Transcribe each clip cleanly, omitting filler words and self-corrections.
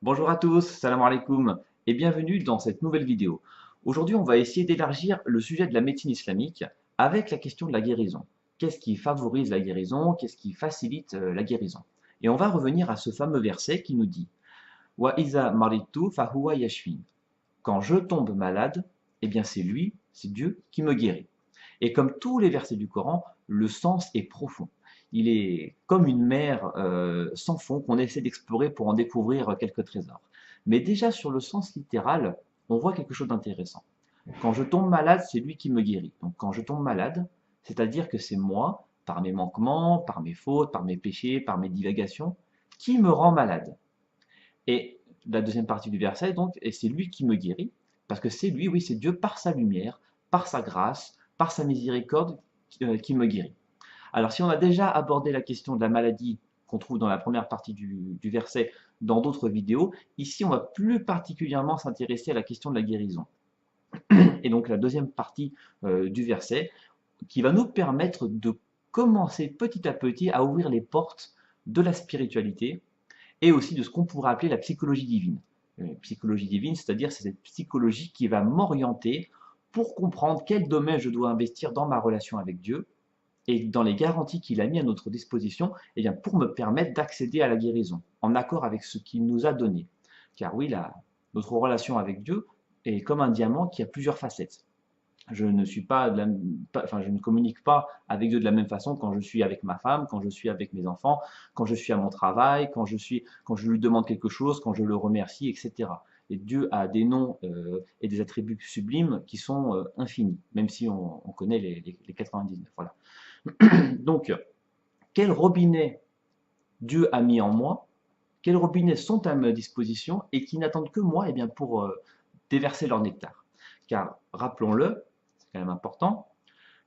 Bonjour à tous, salam alaikum et bienvenue dans cette nouvelle vidéo. Aujourd'hui, on va essayer d'élargir le sujet de la médecine islamique avec la question de la guérison. Qu'est-ce qui favorise la guérison? Qu'est-ce qui facilite la guérison? Et on va revenir à ce fameux verset qui nous dit Wa iza maritu fahuwa yashfin. Quand je tombe malade, eh bien c'est lui, c'est Dieu qui me guérit. Et comme tous les versets du Coran, le sens est profond. Il est comme une mer sans fond qu'on essaie d'explorer pour en découvrir quelques trésors. Mais déjà sur le sens littéral, on voit quelque chose d'intéressant. Quand je tombe malade, c'est lui qui me guérit. Donc quand je tombe malade, c'est-à-dire que c'est moi, par mes manquements, par mes fautes, par mes péchés, par mes divagations, qui me rend malade. Et la deuxième partie du verset, donc, et c'est lui qui me guérit, parce que c'est lui, oui, c'est Dieu par sa lumière, par sa grâce, par sa miséricorde qui me guérit. Alors, si on a déjà abordé la question de la maladie qu'on trouve dans la première partie du verset dans d'autres vidéos, ici, on va plus particulièrement s'intéresser à la question de la guérison. Et donc, la deuxième partie du verset qui va nous permettre de commencer petit à petit à ouvrir les portes de la spiritualité et aussi de ce qu'on pourrait appeler la psychologie divine. Psychologie divine, c'est-à-dire c'est cette psychologie qui va m'orienter pour comprendre quel domaine je dois investir dans ma relation avec Dieu et dans les garanties qu'il a mis à notre disposition, eh bien, pour me permettre d'accéder à la guérison, en accord avec ce qu'il nous a donné. Car oui, notre relation avec Dieu est comme un diamant qui a plusieurs facettes. Je ne suis pas, enfin, je ne communique pas avec Dieu de la même façon quand je suis avec ma femme, quand je suis avec mes enfants, quand je suis à mon travail, quand je lui demande quelque chose, quand je le remercie, etc. Et Dieu a des noms et des attributs sublimes qui sont infinis, même si on connaît les 99. Voilà. Donc, quel robinet Dieu a mis en moi, quels robinets sont à ma disposition et qui n'attendent que moi eh bien, pour déverser leur nectar. Car, rappelons-le, c'est quand même important,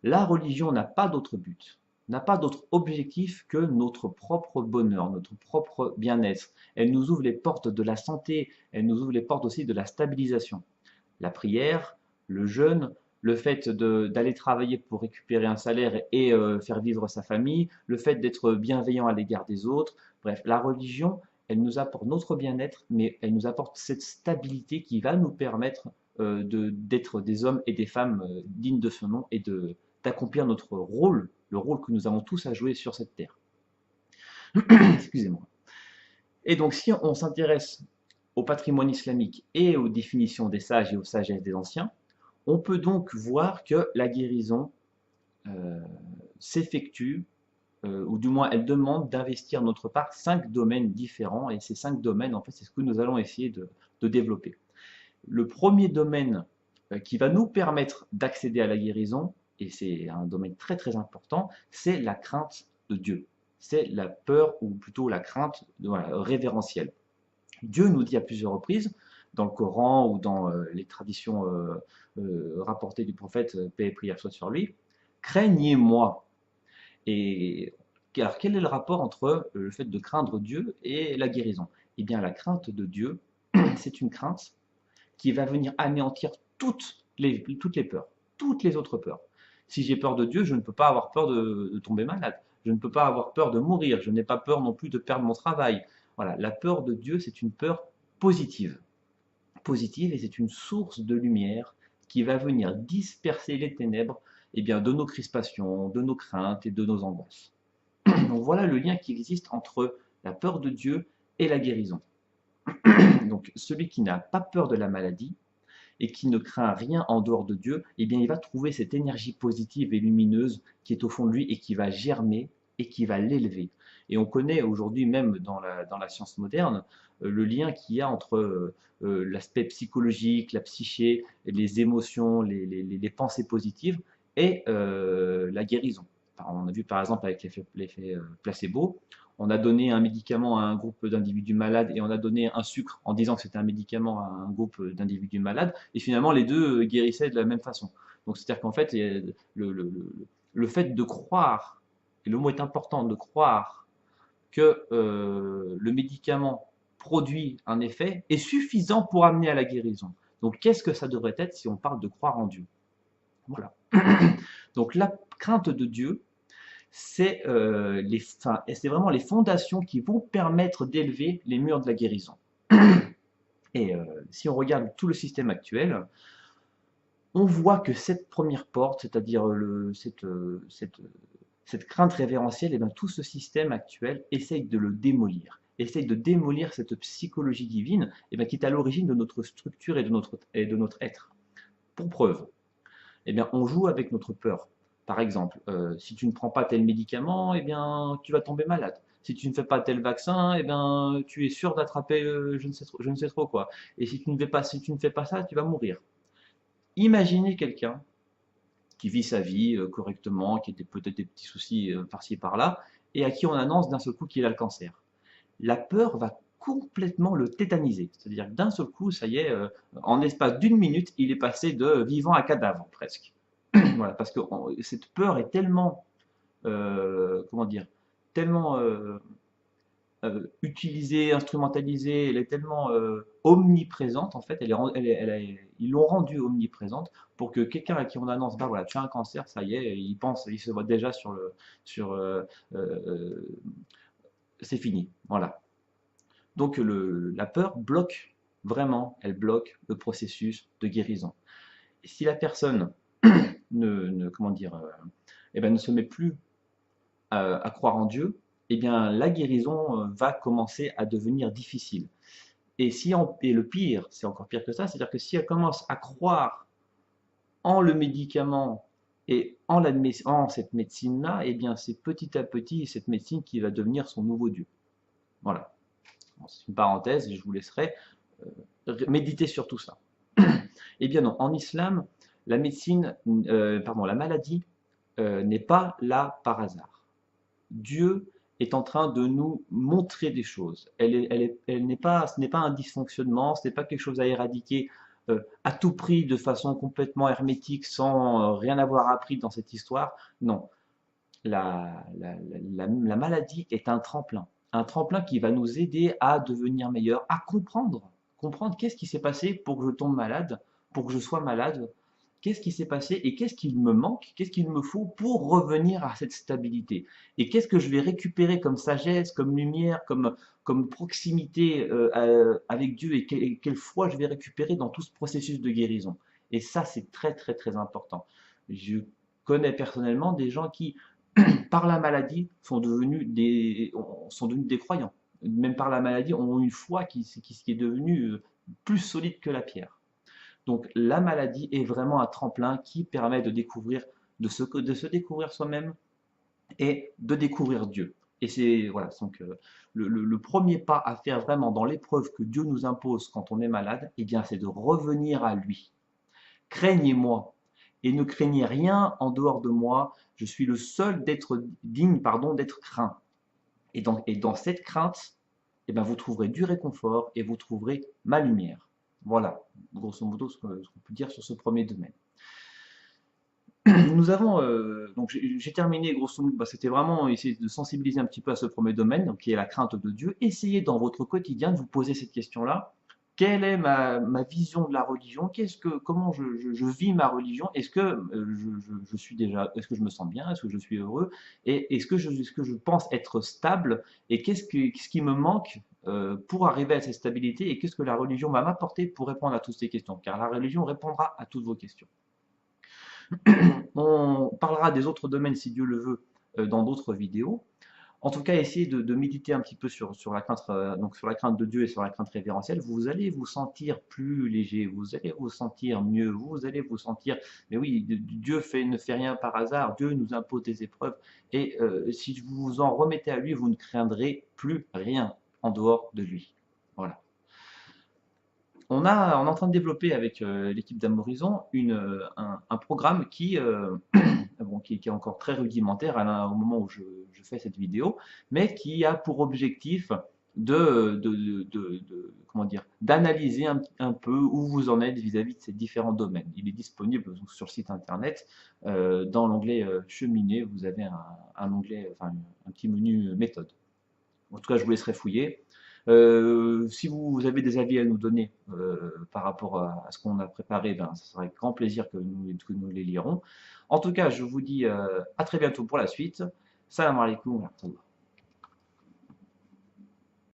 la religion n'a pas d'autre but, n'a pas d'autre objectif que notre propre bonheur, notre propre bien-être. Elle nous ouvre les portes de la santé, elle nous ouvre les portes aussi de la stabilisation. La prière, le jeûne, le fait d'aller travailler pour récupérer un salaire et faire vivre sa famille, le fait d'être bienveillant à l'égard des autres. Bref, la religion, elle nous apporte notre bien-être, mais elle nous apporte cette stabilité qui va nous permettre d'être des hommes et des femmes dignes de ce nom et d'accomplir notre rôle, le rôle que nous avons tous à jouer sur cette terre. Excusez-moi. Et donc, si on s'intéresse au patrimoine islamique et aux définitions des sages et aux sagesses des anciens, on peut donc voir que la guérison euh, s'effectue, ou du moins elle demande d'investir de notre part 5 domaines différents, et ces 5 domaines, en fait, c'est ce que nous allons essayer de développer. Le premier domaine qui va nous permettre d'accéder à la guérison, et c'est un domaine très très important, c'est la crainte de Dieu. C'est la peur, ou plutôt la crainte voilà, révérentielle. Dieu nous dit à plusieurs reprises, dans le Coran ou dans les traditions rapportées du prophète, paix et prière soit sur lui, craignez-moi. Et alors, quel est le rapport entre le fait de craindre Dieu et la guérison? Eh bien, la crainte de Dieu, c'est une crainte qui va venir anéantir toutes les peurs, toutes les autres peurs. Si j'ai peur de Dieu, je ne peux pas avoir peur de tomber malade. Je ne peux pas avoir peur de mourir. Je n'ai pas peur non plus de perdre mon travail. Voilà, la peur de Dieu, c'est une peur positive. Positive, et c'est une source de lumière qui va venir disperser les ténèbres eh bien, de nos crispations, de nos craintes et de nos angoisses. Donc voilà le lien qui existe entre la peur de Dieu et la guérison. Donc celui qui n'a pas peur de la maladie et qui ne craint rien en dehors de Dieu, eh bien il va trouver cette énergie positive et lumineuse qui est au fond de lui et qui va germer et qui va l'élever. Et on connaît aujourd'hui même dans la science moderne le lien qu'il y a entre l'aspect psychologique, la psyché, les émotions, les pensées positives et la guérison. Enfin, on a vu par exemple avec l'effet placebo, on a donné un médicament à un groupe d'individus malades et on a donné un sucre en disant que c'était un médicament à un groupe d'individus malades, et finalement les deux guérissaient de la même façon. Donc c'est-à-dire qu'en fait, le fait de croire, et le mot est important, de croire que le médicament produit un effet est suffisant pour amener à la guérison. Donc qu'est-ce que ça devrait être si on parle de croire en Dieu? Voilà. Donc la crainte de Dieu, c'est vraiment les fondations qui vont permettre d'élever les murs de la guérison. Et si on regarde tout le système actuel, on voit que cette première porte, c'est-à-dire cette crainte révérentielle, et bien, tout ce système actuel essaye de le démolir, essaye de démolir cette psychologie divine et bien, qui est à l'origine de notre structure et de notre être. Pour preuve, eh bien, on joue avec notre peur. Par exemple, si tu ne prends pas tel médicament, eh bien, tu vas tomber malade. Si tu ne fais pas tel vaccin, eh bien, tu es sûr d'attraper je ne sais trop quoi. Et si tu ne fais pas ça, tu vas mourir. Imaginez quelqu'un qui vit sa vie correctement, qui a peut-être des petits soucis par-ci par-là, et à qui on annonce d'un seul coup qu'il a le cancer. La peur va complètement le tétaniser. C'est-à-dire que d'un seul coup, ça y est, en l'espace d'une minute, il est passé de vivant à cadavre presque. Voilà, parce que cette peur est tellement, comment dire, tellement utilisée, instrumentalisée, elle est tellement omniprésente en fait, ils l'ont rendue omniprésente pour que quelqu'un à qui on annonce, bah voilà, tu as un cancer, ça y est, il pense, il se voit déjà sur euh, c'est fini, voilà. Donc la peur bloque vraiment, elle bloque le processus de guérison. Et si la personne comment dire, eh ben, ne se met plus à croire en Dieu, eh bien la guérison va commencer à devenir difficile. Et le pire, c'est encore pire que ça, c'est-à-dire que si elle commence à croire en le médicament et en cette médecine-là, eh bien c'est petit à petit cette médecine qui va devenir son nouveau Dieu. Voilà. Bon, c'est une parenthèse et je vous laisserai méditer sur tout ça. Eh bien non, en islam, la maladie n'est pas là par hasard. Dieu est en train de nous montrer des choses. Ce n'est pas un dysfonctionnement, ce n'est pas quelque chose à éradiquer à tout prix de façon complètement hermétique sans rien avoir appris dans cette histoire. Non, la maladie est un tremplin qui va nous aider à devenir meilleurs, à comprendre qu'est-ce qui s'est passé pour que je tombe malade, pour que je sois malade, qu'est-ce qui s'est passé et qu'est-ce qu'il me manque, qu'est-ce qu'il me faut pour revenir à cette stabilité et qu'est-ce que je vais récupérer comme sagesse, comme lumière, comme proximité avec Dieu et quelle foi je vais récupérer dans tout ce processus de guérison. Et ça, c'est très très très important. Je connais personnellement des gens qui par la maladie, sont devenus des croyants. Même par la maladie, ont une foi qui est devenue plus solide que la pierre. Donc la maladie est vraiment un tremplin qui permet de se découvrir soi-même et de découvrir Dieu. Et c'est voilà, donc le premier pas à faire vraiment dans l'épreuve que Dieu nous impose quand on est malade, eh bien c'est de revenir à lui. Craignez-moi et ne craignez rien en dehors de moi. Je suis le seul d'être digne, pardon, d'être craint. Et dans cette crainte, eh ben, vous trouverez du réconfort et vous trouverez ma lumière. Voilà, grosso modo, ce qu'on peut dire sur ce premier domaine. Nous avons, donc j'ai terminé, grosso modo, bah, c'était vraiment essayer de sensibiliser un petit peu à ce premier domaine, donc, qui est la crainte de Dieu. Essayez dans votre quotidien de vous poser cette question-là. Quelle est ma vision de la religion? Comment je vis ma religion? Est-ce que je suis déjà, est-ce que je me sens bien? Est-ce que je suis heureux? Et est-ce que je pense être stable? Et qu'est-ce qui me manque pour arriver à cette stabilité? Et qu'est-ce que la religion va m'apporter pour répondre à toutes ces questions? Car la religion répondra à toutes vos questions. On parlera des autres domaines, si Dieu le veut, dans d'autres vidéos. En tout cas, essayez de méditer un petit peu sur la crainte, donc sur la crainte de Dieu et sur la crainte révérentielle. Vous allez vous sentir plus léger, vous allez vous sentir mieux, vous allez vous sentir. Mais oui, Dieu ne fait rien par hasard. Dieu nous impose des épreuves. Et si vous vous en remettez à lui, vous ne craindrez plus rien en dehors de lui. Voilà. On est en train de développer avec l'équipe d'Amorizon un programme bon, qui est encore très rudimentaire au moment où je fais cette vidéo, mais qui a pour objectif comment dire, d'analyser un peu où vous en êtes vis-à-vis de ces différents domaines. Il est disponible sur le site internet. Dans l'onglet cheminée, vous avez un onglet, enfin, un petit menu méthode. En tout cas, je vous laisserai fouiller. Si vous avez des avis à nous donner par rapport à ce qu'on a préparé, ben, ça sera avec grand plaisir que nous les lirons. En tout cas, je vous dis à très bientôt pour la suite. Salam alaikum wa rahmatullah.